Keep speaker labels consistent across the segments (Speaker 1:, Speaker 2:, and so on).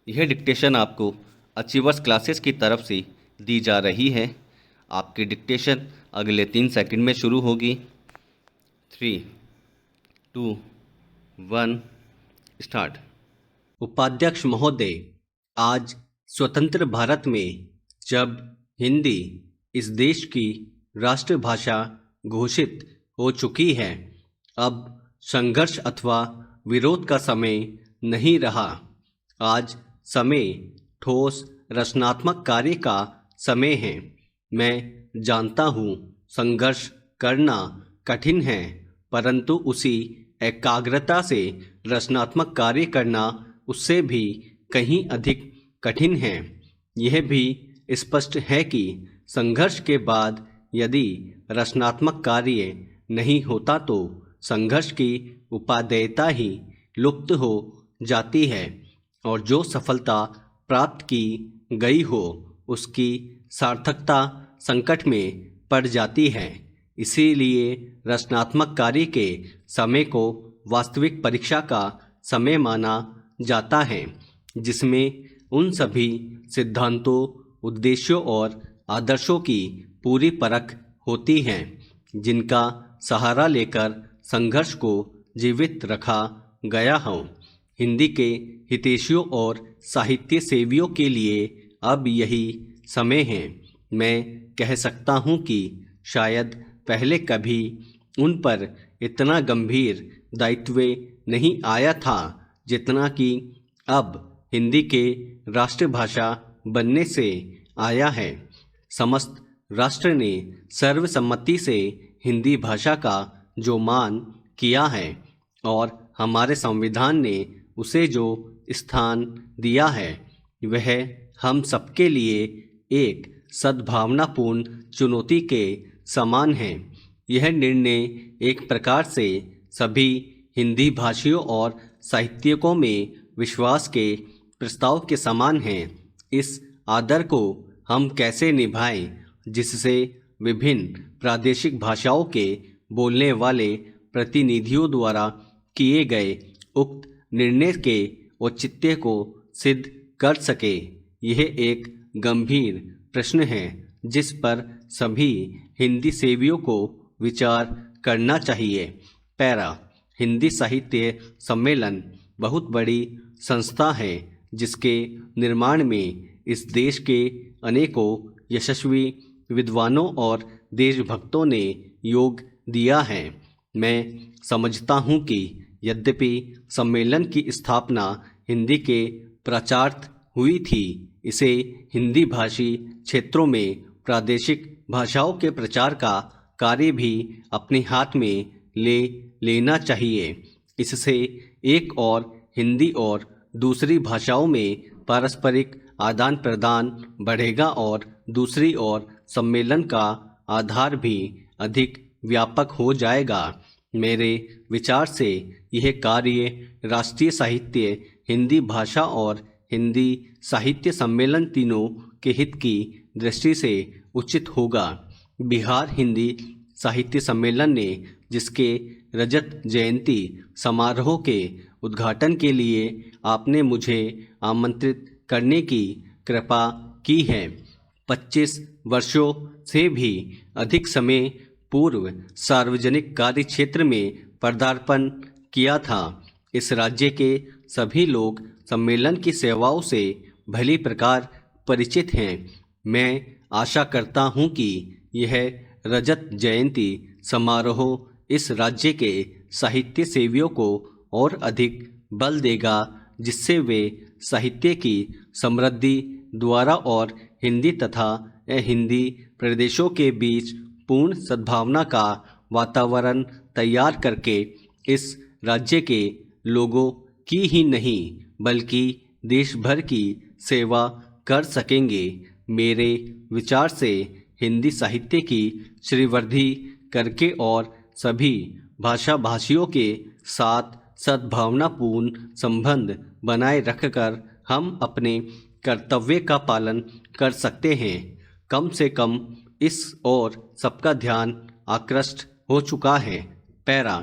Speaker 1: यह डिक्टेशन आपको achievers classes की तरफ से दी जा रही है। आपकी डिक्टेशन अगले 3 सेकंड में शुरू होगी। 3, 2, 1 स्टार्ट। उपाध्यक्ष महोदय, आज स्वतंत्र भारत में जब हिंदी इस देश की राष्ट्रभाषा घोषित हो चुकी है, अब संघर्ष अथवा विरोध का समय नहीं रहा। आज समय ठोस रचनात्मक कार्य का समय है। मैं जानता हूँ संघर्ष करना कठिन है, परंतु उसी एकाग्रता से रचनात्मक कार्य करना उससे भी कहीं अधिक कठिन है। यह भी स्पष्ट है कि संघर्ष के बाद यदि रचनात्मक कार्य नहीं होता तो संघर्ष की उपादेयता ही लुप्त हो जाती है और जो सफलता प्राप्त की गई हो उसकी सार्थकता संकट में पड़ जाती है। इसीलिए रचनात्मक कार्य के समय को वास्तविक परीक्षा का समय माना जाता है, जिसमें उन सभी सिद्धांतों, उद्देश्यों और आदर्शों की पूरी परख होती है जिनका सहारा लेकर संघर्ष को जीवित रखा गया हो। हिंदी के हितैषियों और साहित्य सेवियों के लिए अब यही समय है। मैं कह सकता हूँ कि शायद पहले कभी उन पर इतना गंभीर दायित्व नहीं आया था जितना कि अब हिंदी के राष्ट्रभाषा बनने से आया है। समस्त राष्ट्र ने सर्वसम्मति से हिंदी भाषा का जो मान किया है और हमारे संविधान ने उसे जो स्थान दिया है, वह हम सबके लिए एक सद्भावनापूर्ण चुनौती के समान है। यह निर्णय एक प्रकार से सभी हिंदी भाषियों और साहित्यिकों में विश्वास के प्रस्ताव के समान है। इस आदर को हम कैसे निभाएं जिससे विभिन्न प्रादेशिक भाषाओं के बोलने वाले प्रतिनिधियों द्वारा किए गए उक्त निर्णय के औचित्य को सिद्ध कर सके। यह एक गंभीर प्रश्न है जिस पर सभी हिंदी सेवियों को विचार करना चाहिए। पैरा। हिंदी साहित्य सम्मेलन बहुत बड़ी संस्था है जिसके निर्माण में इस देश के अनेकों यशस्वी विद्वानों और देशभक्तों ने योग दिया है। मैं समझता हूँ कि यद्यपि सम्मेलन की स्थापना हिंदी के प्रचारार्थ हुई थी, इसे हिंदी भाषी क्षेत्रों में प्रादेशिक भाषाओं के प्रचार का कार्य भी अपने हाथ में ले लेना चाहिए। इससे एक और हिंदी और दूसरी भाषाओं में पारस्परिक आदान प्रदान बढ़ेगा और दूसरी ओर सम्मेलन का आधार भी अधिक व्यापक हो जाएगा। मेरे विचार से यह कार्य राष्ट्रीय साहित्य, हिंदी भाषा और हिंदी साहित्य सम्मेलन तीनों के हित की दृष्टि से उचित होगा। बिहार हिंदी साहित्य सम्मेलन ने जिसके रजत जयंती समारोह के उद्घाटन के लिए आपने मुझे आमंत्रित करने की कृपा की है, 25 वर्षों से भी अधिक समय पूर्व सार्वजनिक कार्य क्षेत्र में पदार्पण किया था। इस राज्य के सभी लोग सम्मेलन की सेवाओं से भली प्रकार परिचित हैं। मैं आशा करता हूं कि यह रजत जयंती समारोह इस राज्य के साहित्य सेवियों को और अधिक बल देगा, जिससे वे साहित्य की समृद्धि द्वारा और हिंदी तथा अहिंदी प्रदेशों के बीच पूर्ण सद्भावना का वातावरण तैयार करके इस राज्य के लोगों की ही नहीं बल्कि देश भर की सेवा कर सकेंगे। मेरे विचार से हिंदी साहित्य की श्रीवृद्धि करके और सभी भाषा भाषियों के साथ सद्भावनापूर्ण संबंध बनाए रखकर हम अपने कर्तव्य का पालन कर सकते हैं। कम से कम इस ओर सबका ध्यान आकृष्ट हो चुका है। पैरा।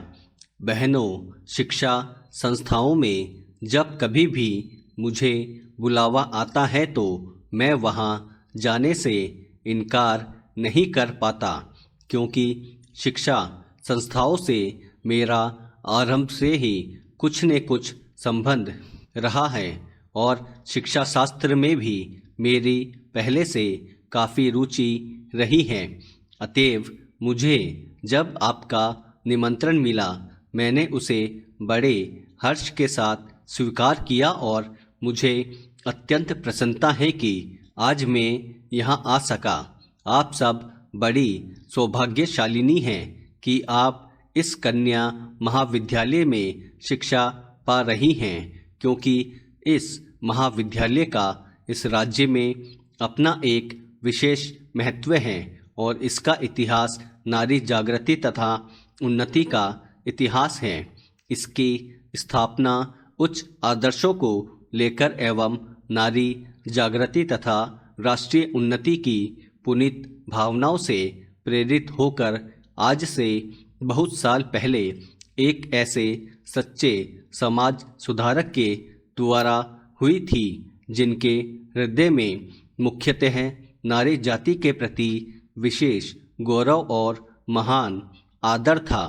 Speaker 1: बहनों, शिक्षा संस्थाओं में जब कभी भी मुझे बुलावा आता है तो मैं वहाँ जाने से इनकार नहीं कर पाता, क्योंकि शिक्षा संस्थाओं से मेरा आरंभ से ही कुछ न कुछ संबंध रहा है और शिक्षा शास्त्र में भी मेरी पहले से काफ़ी रुचि रही है। अतएव मुझे जब आपका निमंत्रण मिला, मैंने उसे बड़े हर्ष के साथ स्वीकार किया और मुझे अत्यंत प्रसन्नता है कि आज मैं यहाँ आ सका। आप सब बड़ी सौभाग्यशालिनी हैं कि आप इस कन्या महाविद्यालय में शिक्षा पा रही हैं, क्योंकि इस महाविद्यालय का इस राज्य में अपना एक विशेष महत्व है और इसका इतिहास नारी जागृति तथा उन्नति का इतिहास है। इसकी स्थापना उच्च आदर्शों को लेकर एवं नारी जागृति तथा राष्ट्रीय उन्नति की पुनीत भावनाओं से प्रेरित होकर आज से बहुत साल पहले एक ऐसे सच्चे समाज सुधारक के द्वारा हुई थी, जिनके हृदय में मुख्यतः नारी जाति के प्रति विशेष गौरव और महान आदर था।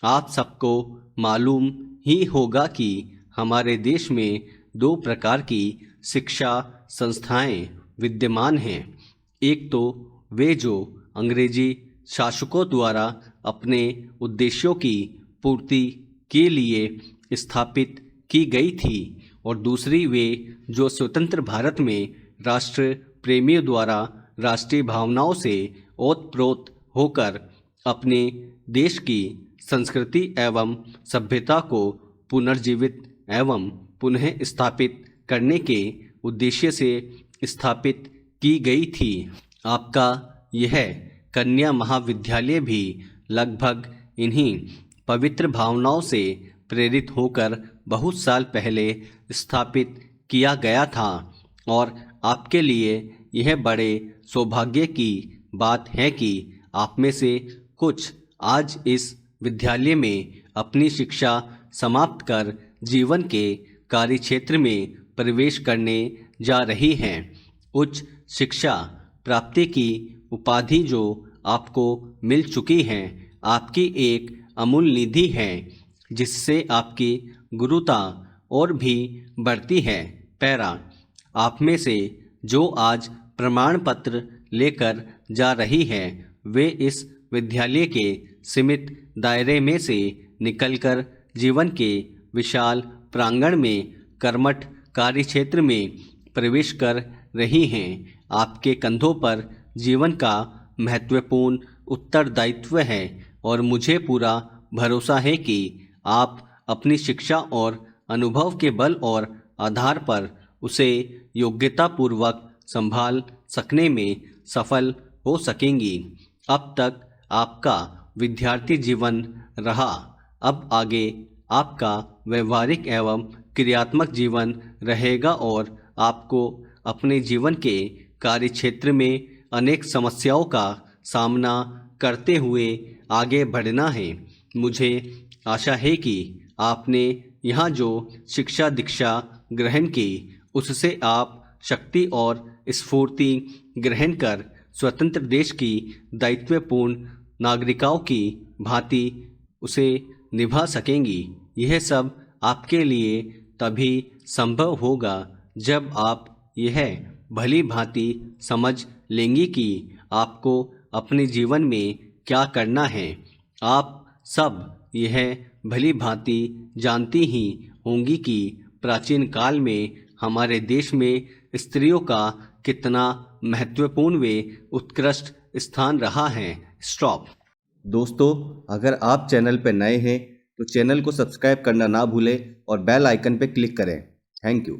Speaker 1: आप सबको मालूम ही होगा कि हमारे देश में दो प्रकार की शिक्षा संस्थाएं विद्यमान हैं। एक तो वे जो अंग्रेजी शासकों द्वारा अपने उद्देश्यों की पूर्ति के लिए स्थापित की गई थी, और दूसरी वे जो स्वतंत्र भारत में राष्ट्र प्रेमियों द्वारा राष्ट्रीय भावनाओं से ओतप्रोत होकर अपने देश की संस्कृति एवं सभ्यता को पुनर्जीवित एवं पुनः स्थापित करने के उद्देश्य से स्थापित की गई थी। आपका यह कन्या महाविद्यालय भी लगभग इन्हीं पवित्र भावनाओं से प्रेरित होकर बहुत साल पहले स्थापित किया गया था, और आपके लिए यह बड़े सौभाग्य की बात है कि आप में से कुछ आज इस विद्यालय में अपनी शिक्षा समाप्त कर जीवन के कार्यक्षेत्र में प्रवेश करने जा रही हैं। उच्च शिक्षा प्राप्ति की उपाधि जो आपको मिल चुकी है, आपकी एक अमूल्य निधि है, जिससे आपकी गुरुता और भी बढ़ती है। पैरा, आप में से जो आज प्रमाण पत्र लेकर जा रही है, वे इस विद्यालय के सीमित दायरे में से निकलकर जीवन के विशाल प्रांगण में कर्मठ कार्यक्षेत्र में प्रवेश कर रही हैं। आपके कंधों पर जीवन का महत्वपूर्ण उत्तरदायित्व है और मुझे पूरा भरोसा है कि आप अपनी शिक्षा और अनुभव के बल और आधार पर उसे योग्यतापूर्वक संभाल सकने में सफल हो सकेंगी। अब तक आपका विद्यार्थी जीवन रहा, अब आगे आपका व्यवहारिक एवं क्रियात्मक जीवन रहेगा और आपको अपने जीवन के कार्यक्षेत्र में अनेक समस्याओं का सामना करते हुए आगे बढ़ना है। मुझे आशा है कि आपने यहाँ जो शिक्षा दीक्षा ग्रहण की, उससे आप शक्ति और स्फूर्ति ग्रहण कर स्वतंत्र देश की दायित्वपूर्ण नागरिकों की भांति उसे निभा सकेंगी। यह सब आपके लिए तभी संभव होगा जब आप यह भली भांति समझ लेंगी कि आपको अपने जीवन में क्या करना है। आप सब यह भली भांति जानती ही होंगी कि प्राचीन काल में हमारे देश में स्त्रियों का कितना महत्वपूर्ण व उत्कृष्ट स्थान रहा है। स्टॉप।
Speaker 2: दोस्तों, अगर आप चैनल पर नए हैं तो चैनल को सब्सक्राइब करना ना भूलें और बेल आइकन पर क्लिक करें। Thank you.